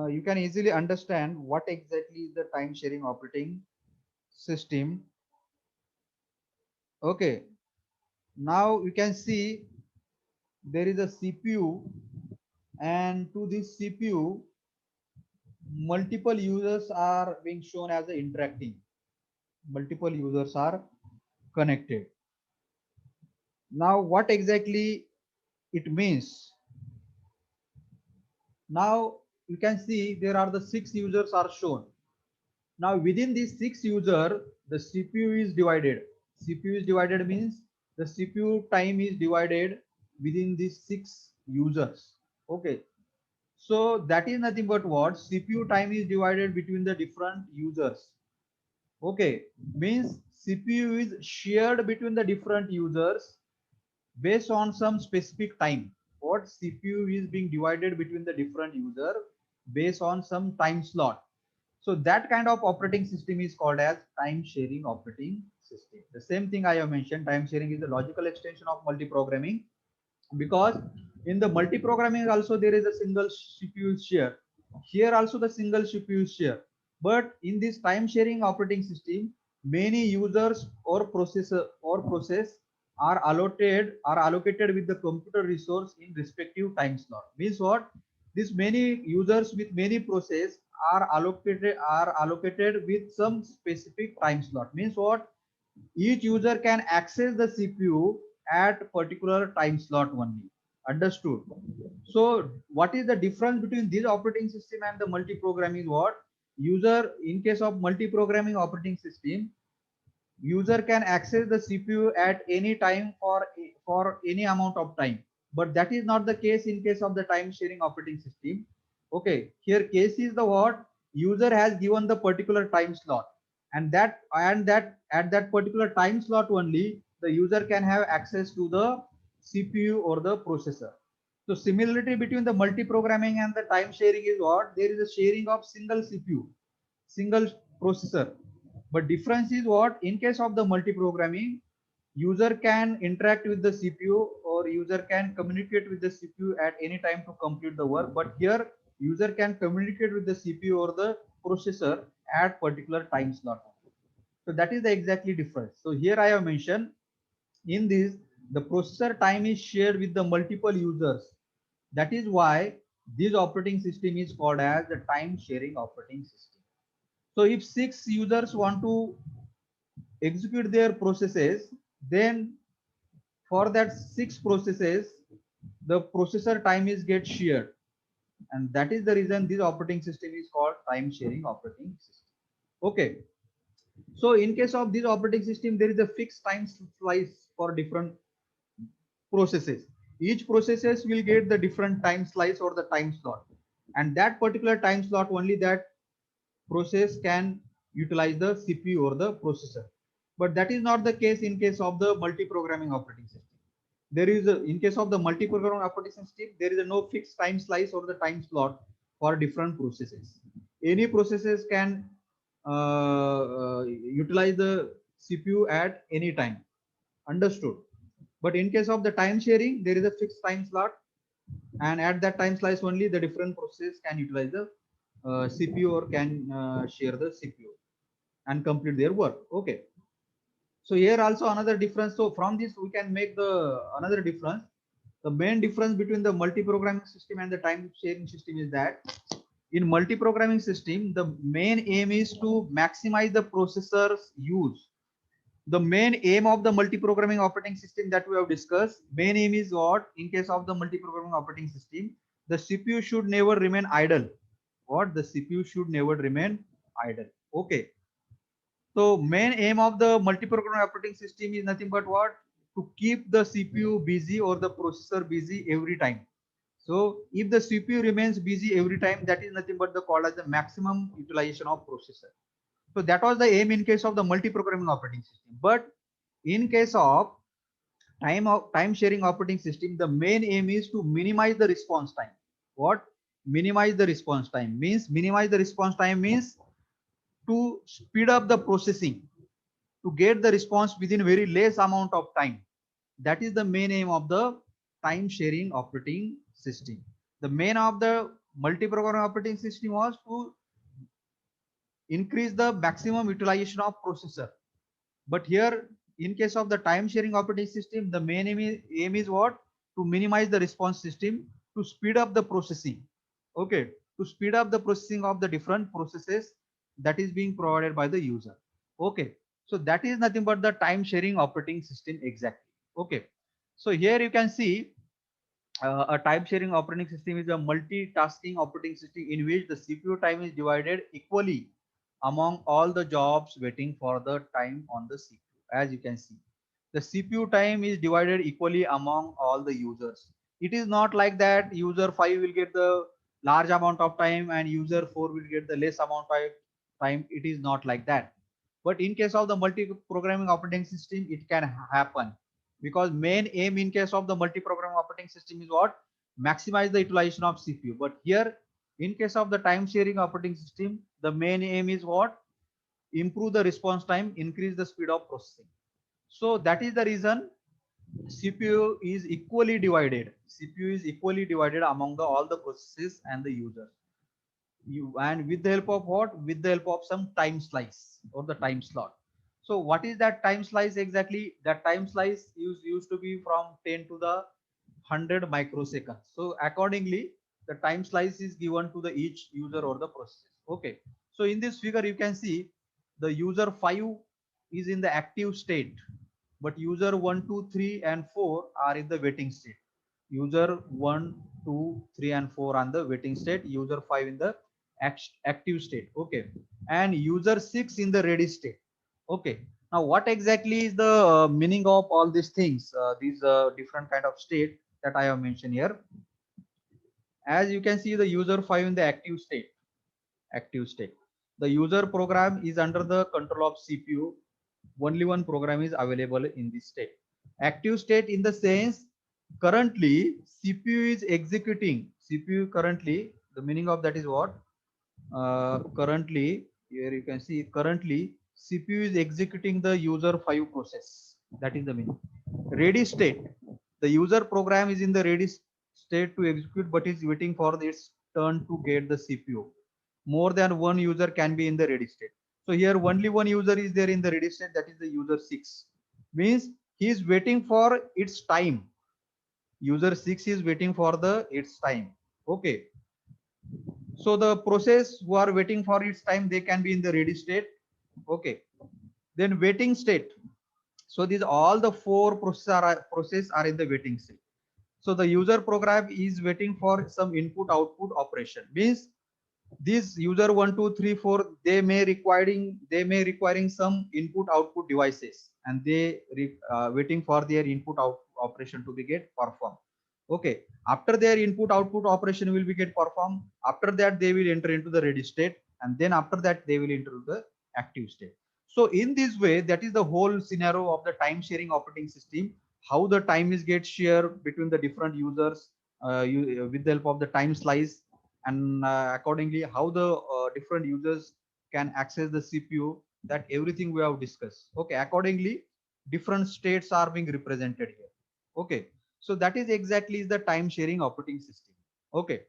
you can easily understand what exactly is the time sharing operating system. Okay, now you can see there is a CPU, and to this CPU multiple users are being shown as interacting. Multiple users are connected. Now what exactly it means? Now you can see there are the 6 users are shown. Now within these 6 users, the CPU is divided. CPU is divided means the CPU time is divided within these 6 users. Okay, so that is nothing but what CPU time is divided between the different users. Okay, means CPU is shared between the different users based on some specific time. What CPU is being divided between the different user based on some time slot. So that kind of operating system is called as time sharing operating system. The same thing I have mentioned, time sharing is the logical extension of multi-programming, because in the multi-programming also there is a single CPU share. Here also the single CPU share. But in this time sharing operating system, many users or process are allocated with the computer resource in respective time slot. Means what? This many users with many process are allocated with some specific time slot. Means what? Each user can access the CPU at particular time slot only. Understood? So what is the difference between this operating system and the multi-programming? What user, in case of multi-programming operating system, user can access the CPU at any time for any amount of time, but that is not the case in case of the time sharing operating system. Okay, here case is the what, user has given the particular time slot, and that at that particular time slot only the user can have access to the CPU or the processor. So similarity between the multi-programming and the time sharing is what? There is a sharing of single CPU, single processor. But difference is what? In case of the multi-programming, user can interact with the CPU or user can communicate with the CPU at any time to complete the work. But here, user can communicate with the CPU or the processor at particular time slot. So that is the exactly difference. So here I have mentioned in this, the processor time is shared with the multiple users. That is why this operating system is called as the time sharing operating system. So if 6 users want to execute their processes, then for that 6 processes, the processor time is get shared. And that is the reason this operating system is called time sharing operating system. Okay. So in case of this operating system, there is a fixed time slice for different processes. Each processes will get the different time slice or the time slot, and that particular time slot only that process can utilize the CPU or the processor. But that is not the case in case of the multi-programming operating system. There is a, in case of the multi-programming operating system, there is a no fixed time slice or the time slot for different processes. Any processes can utilize the CPU at any time. Understood? But in case of the time sharing, there is a fixed time slot, and at that time slice only the different processes can utilize the CPU or can share the CPU and complete their work. Okay. So here also another difference. So from this we can make the another difference. The main difference between the multi-programming system and the time sharing system is that in multi-programming system, the main aim is to maximize the processor's use. The main aim of the multi-programming operating system that we have discussed, main aim is what? In case of the multi-programming operating system, the CPU should never remain idle. What? The CPU should never remain idle. Okay. So main aim of the multi-programming operating system is nothing but what? To keep the CPU busy or the processor busy every time. So if the CPU remains busy every time, that is nothing but the called as the maximum utilization of processor. So that was the aim in case of the multi-programming operating system. But in case of time sharing operating system, the main aim is to minimize the response time. What? Minimize the response time means minimize the response time means to speed up the processing to get the response within very less amount of time. That is the main aim of the time sharing operating system. The main of the multi-program operating system was to increase the maximum utilization of processor. But here, in case of the time sharing operating system, the main aim is what? To minimize the response system, to speed up the processing. Okay, to speed up the processing of the different processes that is being provided by the user. Okay, so that is nothing but the time sharing operating system exactly. Okay, so here you can see a time sharing operating system is a multitasking operating system in which the CPU time is divided equally among all the jobs waiting for the time on the CPU. As you can see, the CPU time is divided equally among all the users. It is not like that user 5 will get the large amount of time and user 4 will get the less amount of time. It is not like that. But in case of the multi-programming operating system, it can happen because main aim in case of the multi-programming operating system is what? Maximize the utilization of CPU. But here, in case of the time sharing operating system, the main aim is what? Improve the response time, increase the speed of processing. So that is the reason CPU is equally divided. CPU is equally divided among all the processes and the users. And with the help of what? With the help of some time slice or the time slot. So what is that time slice exactly? That time slice used to be from 10 to the 100 microseconds. So accordingly, the time slice is given to the each user or the process. Okay. So in this figure, you can see the user 5 is in the active state, but user 1, 2, 3, and 4 are in the waiting state. User 1, 2, 3, and 4 on the waiting state. User 5 in the active state. Okay. And user 6 in the ready state. Okay. Now, what exactly is the meaning of all these things? These different kind of state that I have mentioned here. As you can see, the user 5 in the active state. Active state. The user program is under the control of CPU. Only one program is available in this state. Active state in the sense currently CPU is executing. CPU currently, the meaning of that is what? Currently, here you can see currently CPU is executing the user 5 process. That is the meaning. Ready state. The user program is in the ready state to execute, but is waiting for its turn to get the CPU. More than one user can be in the ready state. So here only one user is there in the ready state, that is the user 6. Means he is waiting for its time. User 6 is waiting for the its time. Okay. So the process who are waiting for its time, they can be in the ready state. Okay. Then waiting state. So these all the four process are in the waiting state. So the user program is waiting for some input output operation. Means this user 1 2 3 4, they may requiring some input output devices, and they waiting for their input out operation to be get performed. Okay, after their input output operation will be get performed, after that they will enter into the ready state, and then after that they will enter the active state. So in this way, that is the whole scenario of the time sharing operating system, how the time is get shared between the different users with the help of the time slice, and accordingly how the different users can access the CPU, that everything we have discussed. Okay, accordingly different states are being represented here. Okay, so that is exactly the time sharing operating system. Okay,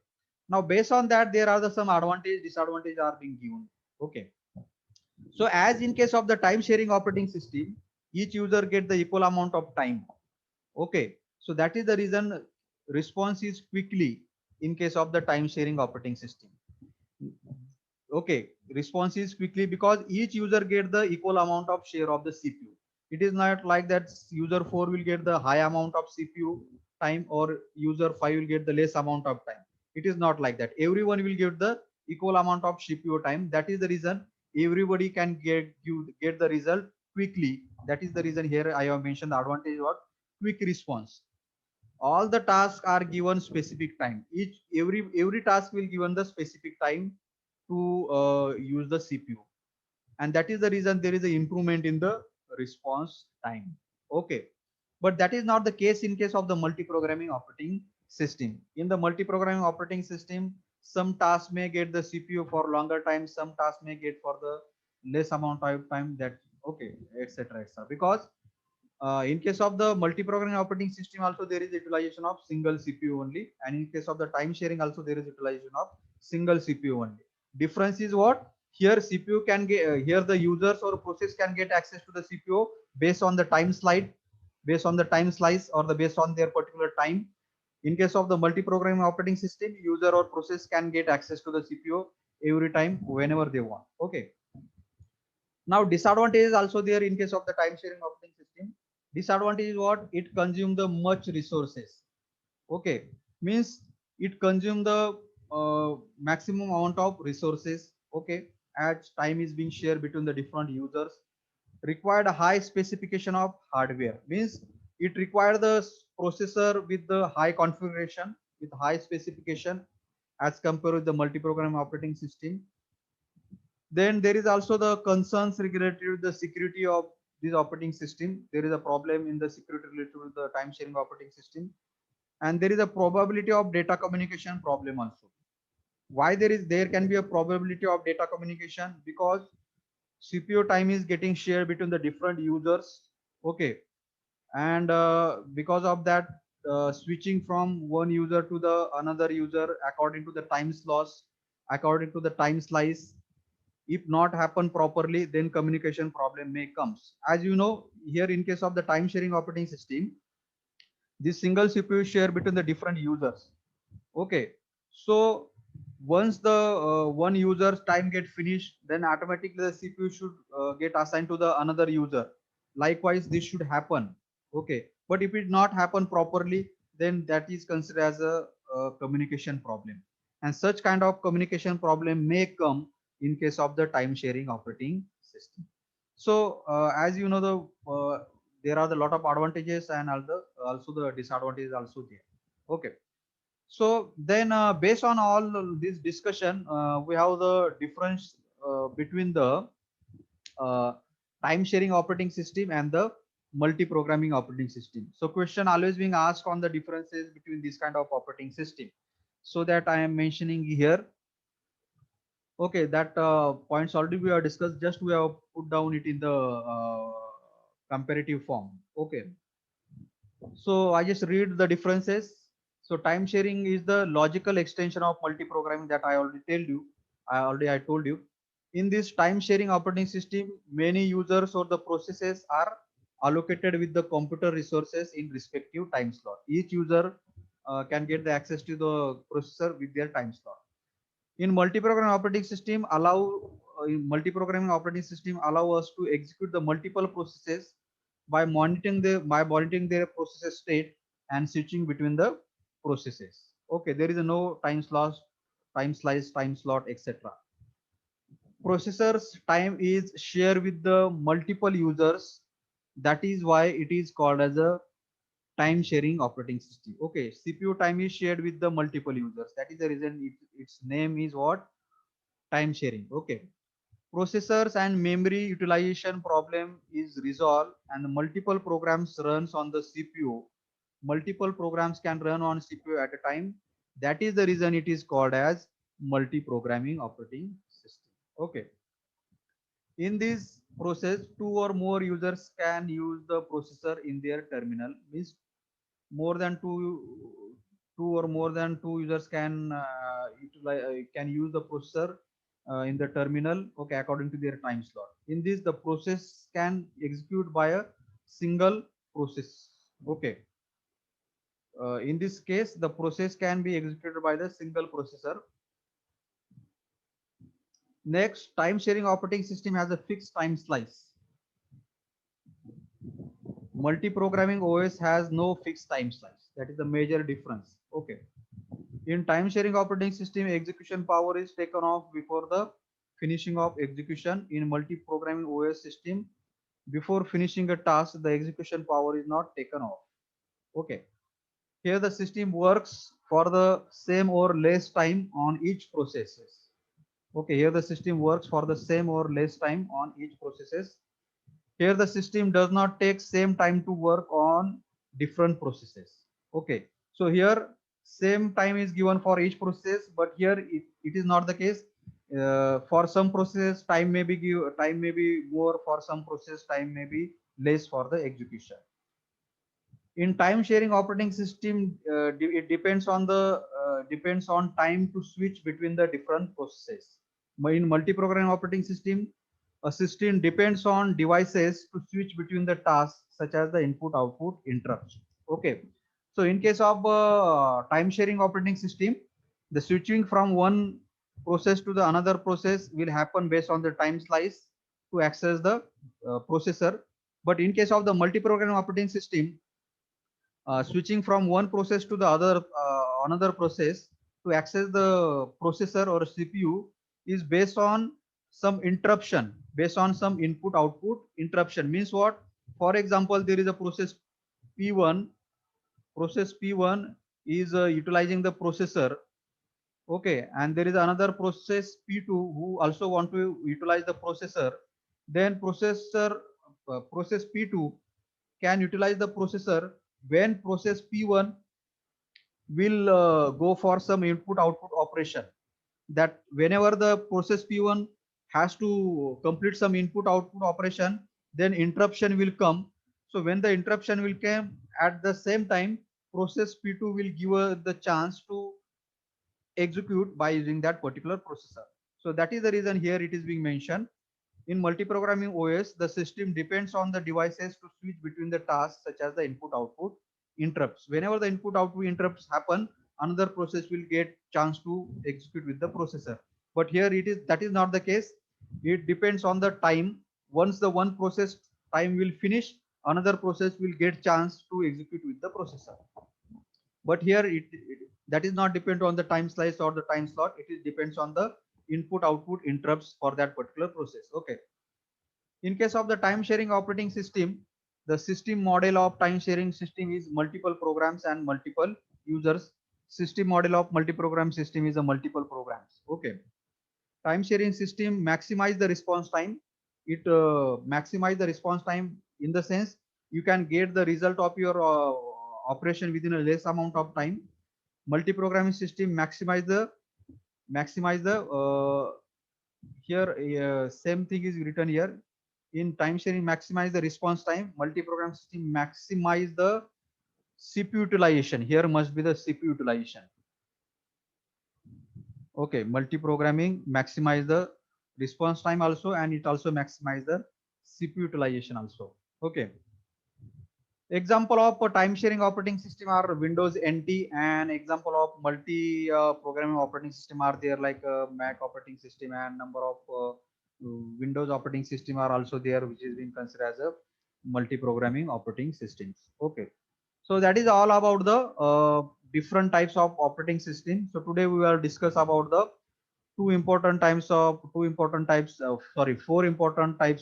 now based on that there are some advantage disadvantage are being given. Okay, so as in case of the time sharing operating system, each user get the equal amount of time. Okay, so that is the reason response is quickly in case of the time sharing operating system. Okay, response is quickly because each user get the equal amount of share of the CPU. It is not like that user 4 will get the high amount of CPU time or user 5 will get the less amount of time. It is not like that. Everyone will get the equal amount of CPU time. That is the reason everybody can get the result quickly. That is the reason here I have mentioned the advantage of quick response. All the tasks are given specific time. Every task will given the specific time to use the CPU, and that is the reason there is an improvement in the response time. Okay, but that is not the case in case of the multi-programming operating system. In the multi-programming operating system, some tasks may get the CPU for longer time, some tasks may get for the less amount of time, that okay, etc etc, because in case of the multi-programming operating system also there is utilization of single CPU only, and in case of the time sharing also there is utilization of single CPU only. Difference is what? Here CPU can get here the users or process can get access to the CPU based on the time slide, based on the time slice, or the based on their particular time. In case of the multi-programming operating system, user or process can get access to the CPU every time whenever they want. Okay, now disadvantage is also there in case of the time sharing operating system. Disadvantage is what? It consume the much resources. Okay, means it consume the maximum amount of resources. Okay, as time is being shared between the different users, required a high specification of hardware. Means it require the processor with the high configuration with high specification as compared with the multi-program operating system. Then there is also the concerns related to the security of this operating system. There is a problem in the security related to the time sharing operating system, and there is a probability of data communication problem also. Why there can be a probability of data communication? Because CPU time is getting shared between the different users. Okay, and because of that, switching from one user to the another user according to the time slots, according to the time slice, if not happen properly, then communication problem may comes. As you know, here in case of the time sharing operating system, this single CPU share between the different users. Okay, so once the one user's time get finished, then automatically the CPU should get assigned to the another user. Likewise this should happen. Okay, but if it not happen properly, then that is considered as a communication problem, and such kind of communication problem may come in case of the time sharing operating system. So as you know, there are a lot of advantages and also the disadvantages also there. Okay, so then based on all this discussion, we have the difference between the uh, time sharing operating system and the multi-programming operating system. So question always being asked on the differences between this kind of operating system. So that I am mentioning here. Okay, that points already we have discussed. Just we have put down it in the comparative form. Okay. So I just read the differences. So time sharing is the logical extension of multi-programming that I already told you. I told you. In this time sharing operating system, many users or the processes are allocated with the computer resources in respective time slot. Each user can get the access to the processor with their time slot. In multi-program operating system multi-programming operating system allow us to execute the multiple processes by monitoring their processes state and switching between the processes. Okay, there is no time slot, time slice, time slot, etc. Processors time is shared with the multiple users. That is why it is called as a time sharing operating system. Okay, CPU time is shared with the multiple users. That is the reason its name is what? Time sharing. Okay. Processors and memory utilization problem is resolved and multiple programs runs on the CPU. Multiple programs can run on CPU at a time. That is the reason it is called as multi-programming operating system. Okay. In this process, two or more users can use the processor in their terminal. Means more than two or more than two users can use the processor in the terminal. Okay, according to their time slot. In this, the process can execute by a single process. Okay. In this case, the process can be executed by the single processor. Next, time sharing operating system has a fixed time slice. Multi-programming OS has no fixed time slice. That is the major difference. Okay. In time sharing operating system, execution power is taken off before the finishing of execution. In multi-programming OS system, before finishing a task, the execution power is not taken off. Okay. Here the system works for the same or less time on each processes. Okay. Here the system works for the same or less time on each processes. Here the system does not take same time to work on different processes. Okay. So here same time is given for each process, but here it is not the case. For some process time may be more, for some process time may be less for the execution. In time sharing operating system, it depends on time to switch between the different processes. In multi-programming operating system, a system depends on devices to switch between the tasks such as the input output interrupts. Okay. So in case of time sharing operating system, the switching from one process to the another process will happen based on the time slice to access the processor. But in case of the multi-programming operating system, switching from one process to the another process to access the processor or CPU is based on some interruption, based on some input output interruption. Means what? For example, there is a P1 process P1 is utilizing the processor. Okay, and there is another process P2 who also want to utilize the processor. Then process P2 can utilize the processor when process P1 will go for some input output operation. That whenever the process P1 has to complete some input output operation, then interruption will come. So when the interruption will come, at the same time process P2 will give the chance to execute by using that particular processor. So that is the reason here it is being mentioned. In multi-programming OS, the system depends on the devices to switch between the tasks such as the input-output interrupts. Whenever the input-output interrupts happen, another process will get chance to execute with the processor. But here that is not the case. It depends on the time. Once the one process time will finish, another process will get chance to execute with the processor. But here that is not depend on the time slice or the time slot. It is depends on the input output interrupts for that particular process. Okay. In case of the time sharing operating system, the system model of time sharing system is multiple programs and multiple users. System model of multi-program system is a multiple programs. Okay. Time sharing system maximize the response time. It maximize the response time in the sense you can get the result of your operation within a less amount of time. Multi-programming system maximize the here same thing is written here. In time sharing, maximize the response time. Multi-program system maximize the CPU utilization. Here must be the CPU utilization. Okay, multi-programming maximize the response time also, and it also maximize the CPU utilization also. Okay. Example of a time sharing operating system are Windows NT, and example of multi programming operating system are there like Mac operating system, and number of Windows operating system are also there, which is being considered as a multi programming operating systems. Okay, so that is all about the different types of operating system. So today we will discuss about the four important types of four important types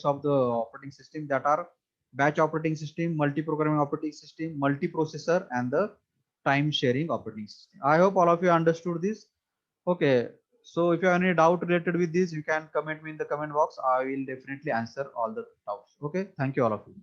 of the operating system, that are batch operating system, multi-programming operating system, multi-processor, and the time sharing operating system. I hope all of you understood this. Okay, so if you have any doubt related with this, you can comment me in the comment box. I will definitely answer all the doubts. Okay, thank you all of you.